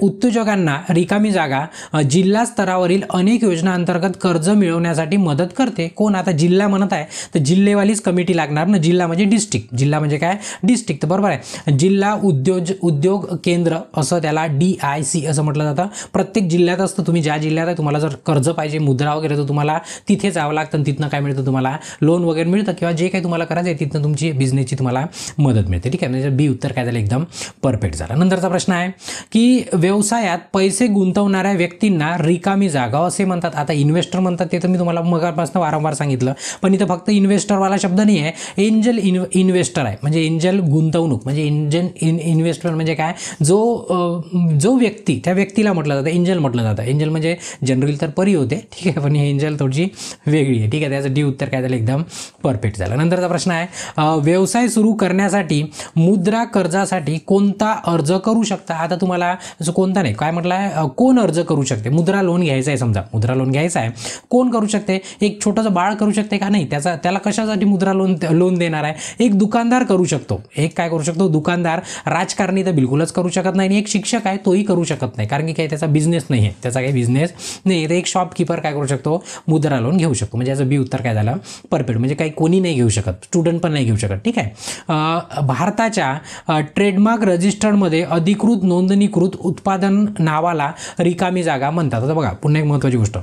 उद्योजकांना रिकामी जागा जिल्हा स्तरावरील अनेक योजनांतर्गत कर्ज मिळवण्यासाठी मदत करते. कोण? आता जिल्हा म्हणत आहे तर जिल्हेवालीच कमिटी लागणार ना. जिल्हा म्हणजे डिस्ट्रिक्ट, जिल्हा म्हणजे काय, डिस्ट्रिक्ट, तर बरोबर आहे. जिल्हा उद्योग केंद्र असं त्याला DIC असं म्हटलं जातं. प्रत्येक जिल्ह्यात असतं. तुम्ही ज्या जिल्ह्यात आहे तुम्हाला जर कर्ज पाहिजे, मुद्रा वगैरे, तर तुम्हाला तिथे जावं लागतं आणि तिथनं काय मिळतं, तुम्हाला लोन वगैरे मिळतं किंवा जे काही तुम्हाला करायचं आहे तिथनं तुमची बिझनेसची तुम्हाला मदत मिळते, ठीक आहे. म्हणजे बी उत्तर काय झालं, एकदम परफेक्ट झालं. नंतरचा प्रश्न आहे की व्यवसायात पैसे गुंतवणाऱ्या व्यक्तींना रिकामी जागा असे म्हणतात. आता इन्व्हेस्टर म्हणतात ते तर मी तुम्हाला मगापासून वारंवार सांगितलं, पण इथं फक्त इन्व्हेस्टरवाला शब्द नाही आहे, एंजल इन्व्हेस्टर आहे. म्हणजे एंजल गुंतवणूक, म्हणजे इन्व्हेस्टमेंट म्हणजे काय, जो व्यक्ती, त्या व्यक्तीला म्हटलं जातं एंजल म्हटलं जातं. एंजल म्हणजे जनरली तर परी होते, ठीक आहे, पण ही एंजल थोडीशी वेगळी आहे, ठीक आहे. त्याचं डी उत्तर काय झालं, एकदम परफेक्ट झालं. नंतरचा प्रश्न आहे व्यवसाय सुरू करण्यासाठी मुद्रा कर्जासाठी कोणता अर्ज करू शकता. आता तुम्हाला असं कोणता नाही, काय म्हटलं आहे, कोण अर्ज करू शकते. मुद्रा लोन घ्यायचं आहे, समजा मुद्रा लोन घ्यायचा आहे, कोण करू शकते. एक छोटंसं बाळ करू शकते का, नाही, त्याला कशासाठी मुद्रा लोन देणार आहे. एक दुकानदार करू शकतो, एक काय करू शकतो, दुकानदार. राजकारणी तर बिलकुलच करू शकत नाही. आणि एक शिक्षक आहे तोही करू शकत नाही, कारण की काय, त्याचा बिझनेस नाही आहे, त्याचा काही बिझनेस नाही. तर एक शॉपकीपर काय करू शकतो, मुद्रा लोन घेऊ शकतो. म्हणजे याचं बी उत्तर काय झालं, परफेक्ट. म्हणजे काही कोणी नाही घेऊ शकत, स्टुडंट पण नाही घेऊ शकत, ठीक आहे. भारताच्या ट्रेडमार्क रजिस्टर्डमध्ये अधिकृत नोंदणीकृत उत्पादन नावाला रिकामी जागा म्हणतात. आता बघा, पुन्हा एक महत्त्वाची गोष्ट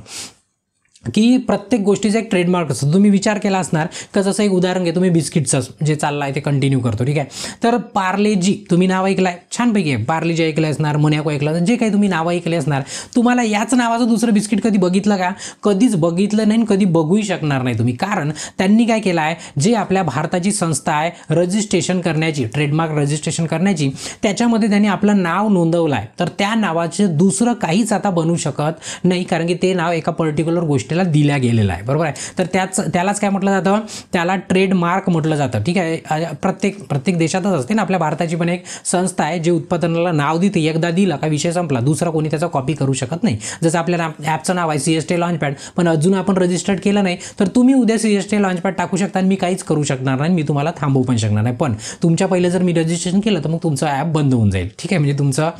की प्रत्येक गोष्टीचा एक ट्रेडमार्क असतो. तुम्ही विचार केला असणार का, जसं एक उदाहरण घे, तुम्ही बिस्किटचं जे चाललं आहे ते कंटिन्यू करतो, ठीक आहे. तर पार्लेजी तुम्ही नाव ऐकलं आहे, छानपैकी आहे, पार्लेजी ऐकलं असणार, मोनॅको ऐकलं, जे काही तुम्ही नावं ऐकले असणार. तुम्हाला याच नावाचं दुसरं बिस्किट कधी बघितलं का, कधीच बघितलं नाही, कधी बघूही शकणार नाही तुम्ही. कारण त्यांनी काय केलं आहे, जे आपल्या भारताची संस्था आहे रजिस्ट्रेशन करण्याची, ट्रेडमार्क रजिस्ट्रेशन करण्याची, त्याच्यामध्ये त्यांनी आपलं नाव नोंदवलं आहे. तर त्या नावाचं दुसरं काहीच आता बनू शकत नाही, कारण की ते नाव एका पर्टिक्युलर गोष्टी दिल्या गेलेला आहे, बरोबर आहे. तर त्यालाच काय म्हटलं जातं, त्याला ट्रेडमार्क म्हटलं जातं, ठीक आहे. प्रत्येक देशातच असते ना. आपल्या भारताची पण एक संस्था आहे जे उत्पादनाला नाव देते, एकदा दिला का विषय संपला, दुसरा कोणी त्याचा कॉपी करू शकत नाही. जसं आपल्या ॲपचं नाव आहे CST लॉन्चपॅड, पण अजून आपण रजिस्टर्ड केलं नाही, तर तुम्ही उद्या CST लॉन्चपॅड टाकू शकता आणि मी काहीच करू शकणार नाही, मी तुम्हाला थांबवू पण शकणार नाही. पण तुमच्या पहिले जर मी रजिस्ट्रेशन केलं तर मग तुमचं ॲप बंद होऊन जाईल, ठीक आहे. म्हणजे तुमचं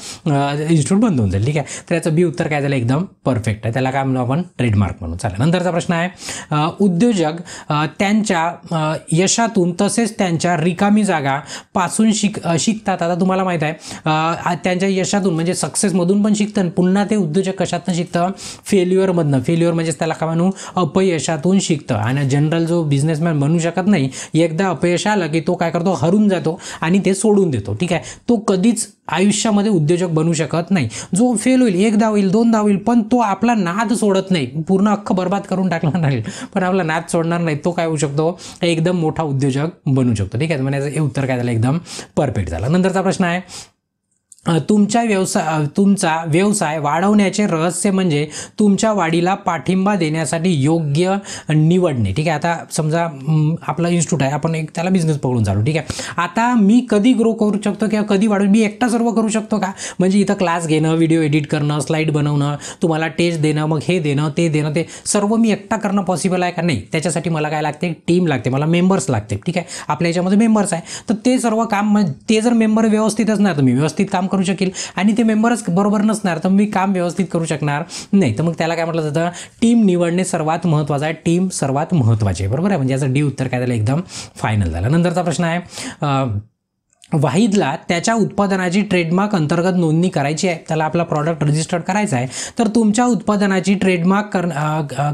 इन्स्टिट्यूट बंद होऊन जाईल, ठीक आहे. तर याचं बी उत्तर काय झालं, एकदम परफेक्ट आहे. त्याला काय म्हणू आपण, ट्रेडमार्क म्हणून. चालेल. नंतरचा प्रश्न आहे उद्योजक त्यांच्या यशातून तसेच त्यांच्या रिकामी जागा पासून शिकतात. आता तुम्हाला माहित आहे त्यांच्या यशातून म्हणजे सक्सेसमधून पण शिकतं. पुन्हा ते उद्योजक कशातनं शिकतं, फेल्युअरमधनं. फेल्युअर म्हणजे त्याला काय म्हणू, अपयशातून शिकतं. आणि जनरल जो बिझनेसमॅन बनू शकत नाही, एकदा अपयश आलं की तो काय करतो, हरून जातो आणि ते सोडून देतो, ठीक आहे. तो कधीच आयुष्यामध्ये उद्योजक बनू शकत नाही. जो फेल होईल, एकदा होईल, दोनदा होईल, पण तो आपला नाद सोडत नाही. पूर्ण अख्खं बरबाद करून टाकणार नाही, पण आपला नाद सोडणार नाही. तो काय होऊ शकतो, एकदम मोठा उद्योजक बनू शकतो, ठीक आहे. म्हणजे हे उत्तर काय झालं, एकदम परफेक्ट झालं. नंतरचा प्रश्न आहे तुमचा व्यवसाय वाढवण्याचे रहस्य म्हणजे तुमच्या वाढीला पाठिंबा देण्यासाठी योग्य निवडणे, ठीक आहे. आता समजा आपला इन्स्टिट्यूट आहे, आपण एक त्याला बिझनेस पकडून चालू, ठीक आहे. आता मी कधी ग्रो करू शकतो किंवा कधी वाढू, मी एकटा सर्व करू शकतो का, म्हणजे इथं क्लास घेणं, व्हिडिओ एडिट करणं, स्लाईड बनवणं, तुम्हाला टेस्ट देणं, मग हे देणं, ते सर्व मी एकटा करणं पॉसिबल आहे का, नाही. त्याच्यासाठी मला काय लागते, टीम लागते, मला मेंबर्स लागते, ठीक आहे. आपल्या याच्यामध्ये मेंबर्स आहे, तर ते सर्व काम, ते जर मेंबर व्यवस्थित असणार तर मी व्यवस्थित काम करू शकेल, आणि ते मेंबरच बरोबर नसणार तर मी काम व्यवस्थित करू शकणार नाही. तर मग त्याला काय म्हटलं जातं, टीम निवडणे सर्वात महत्त्वाचं आहे, टीम सर्वात महत्त्वाची आहे, बरोबर आहे. म्हणजे याचं डी उत्तर काय झालं, एकदम फायनल झालं. नंतरचा प्रश्न आहे वाहिदला त्याच्या उत्पादनाची ट्रेडमार्क अंतर्गत नोंदणी करायची आहे, त्याला आपला प्रॉडक्ट रजिस्टर्ड करायचा आहे. तर तुमच्या उत्पादनाची ट्रेडमार्क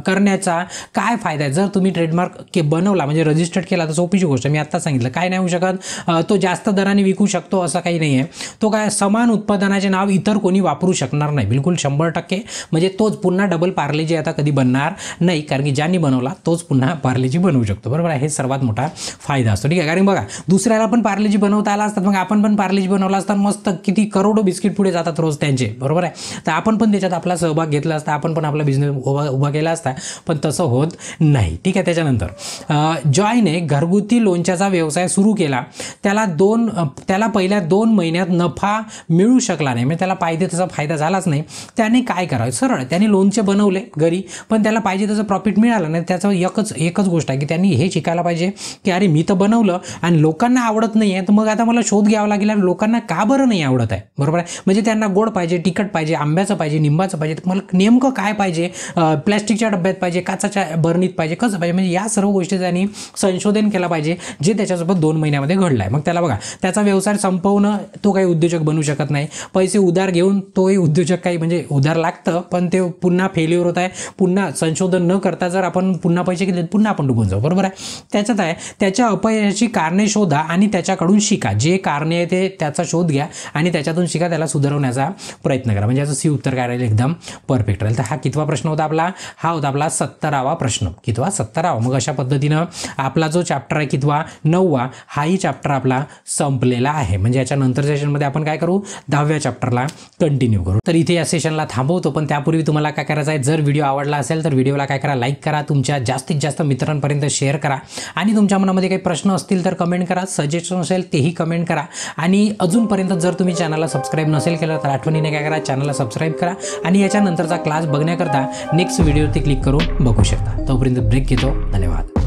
करण्याचा काय फायदा आहे. जर तुम्ही ट्रेडमार्क बनवला म्हणजे रजिस्टर्ड केला तर सोपीची गोष्ट, मी आत्ता सांगितलं, काय नाही होऊ शकत, तो जास्त दराने विकू शकतो असं काही नाही आहे. तो काय समान उत्पादनाचे नाव इतर कोणी वापरू शकणार नाही, बिलकुल 100%. म्हणजे तोच पुन्हा डबल पार्लेजी आता कधी बनणार नाही, कारण की ज्यांनी बनवला तोच पुन्हा पार्लेजी बनवू शकतो, बरोबर आहे. हे सर्वात मोठा फायदा असतो, ठीक आहे. कारण बघा, दुसऱ्याला पण पार्लेजी बनवता आला असतात, मग आपण पण पार्लेजी बनवला असता, मस्त किती करोडो बिस्किट पुढे जातात रोज त्यांचे, बरोबर आहे. तर आपण पण त्याच्यात आपला सहभाग घेतला असता, आपण पण आपला बिझनेस उभा केला असता, पण तसं होत नाही. ठीक आहे. त्याच्यानंतर जॉयने घरगुती लोणच्याचा व्यवसाय सुरू केला. त्याला पहिल्या 2 महिन्यात नफा मिळू शकला नाही, म्हणजे त्याला पाहिजे तसा फायदा झालाच नाही. त्याने काय करावं? सरळ त्याने लोणचे बनवले घरी, पण त्याला पाहिजे तसं प्रॉफिट मिळालं नाही. त्याचं एकच गोष्ट आहे की त्यांनी हे शिकायला पाहिजे की अरे मी तर बनवलं आणि लोकांना आवडत नाही आहे, तर मग आता मला शोध घ्यावा लागेल आणि लोकांना का बरं नाही आवडत आहे, बरोबर आहे. म्हणजे त्यांना गोड पाहिजे, तिखट पाहिजे, आंब्याचं पाहिजे, निंबाचं पाहिजे, तर मला नेमकं काय पाहिजे, प्लॅस्टिकच्या डब्यात पाहिजे, काचाच्या बर्नीत पाहिजे, कसं पाहिजे, म्हणजे या सर्व गोष्टी त्यांनी संशोधन केलं पाहिजे, जे त्याच्यासोबत 2 महिन्यामध्ये घडलं आहे. मग त्याला बघा, त्याचा व्यवसाय संपवणं, तो काही उद्योजक बनू शकत नाही. पैसे उधार घेऊन तोही उद्योजक काही, म्हणजे उधार लागतं, पण ते पुन्हा फेल्युअर होत आहे. पुन्हा संशोधन न करता जर आपण पुन्हा पैसे घेतले, पुन्हा आपण डुबून जाऊ, बरोबर आहे. त्याच्यात आहे, त्याच्या अपयशाची कारणे शोधा आणि त्याच्याकडून शिका. जे कारणे आहे ते त्याचा शोध घ्या आणि त्याच्यातून शिका, त्याला सुधारवण्याचा प्रयत्न करा. म्हणजे याचं सी उत्तर काय राहील? एकदम परफेक्ट राहील. तर हा कितवा प्रश्न होता आपला? हा होता आपला 17वा प्रश्न. कितवा? 17वा. मग अशा पद्धतीनं आपला जो चॅप्टर आहे कितवा? 9वा, हाही चॅप्टर आपला संपलेला आहे. म्हणजे याच्या नंतरच्या सेशनमध्ये आपण काय करू? 10व्या चॅप्टरला कंटिन्यू करू. तर इथे या सेशनला थांबवतो, पण त्यापूर्वी तुम्हाला काय करायचं आहे? जर व्हिडिओ आवडला असेल तर व्हिडिओला काय करा? लाईक करा, तुमच्या जास्तीत जास्त मित्रांपर्यंत शेअर करा आणि तुमच्या मनामध्ये काही प्रश्न असतील तर कमेंट करा, सजेशन असेल तेही कमेंट करा. आणि अजूनपर्यंत जर तुम्ही चॅनलला सबस्क्राईब नसेल केलं तर आठवणीने काय करा? चॅनलला सबस्क्राईब करा आणि याच्यानंतरचा क्लास बघण्याकरता नेक्स्ट व्हिडिओवरती क्लिक करून बघू शकता. तोपर्यंत ब्रेक घेतो. धन्यवाद.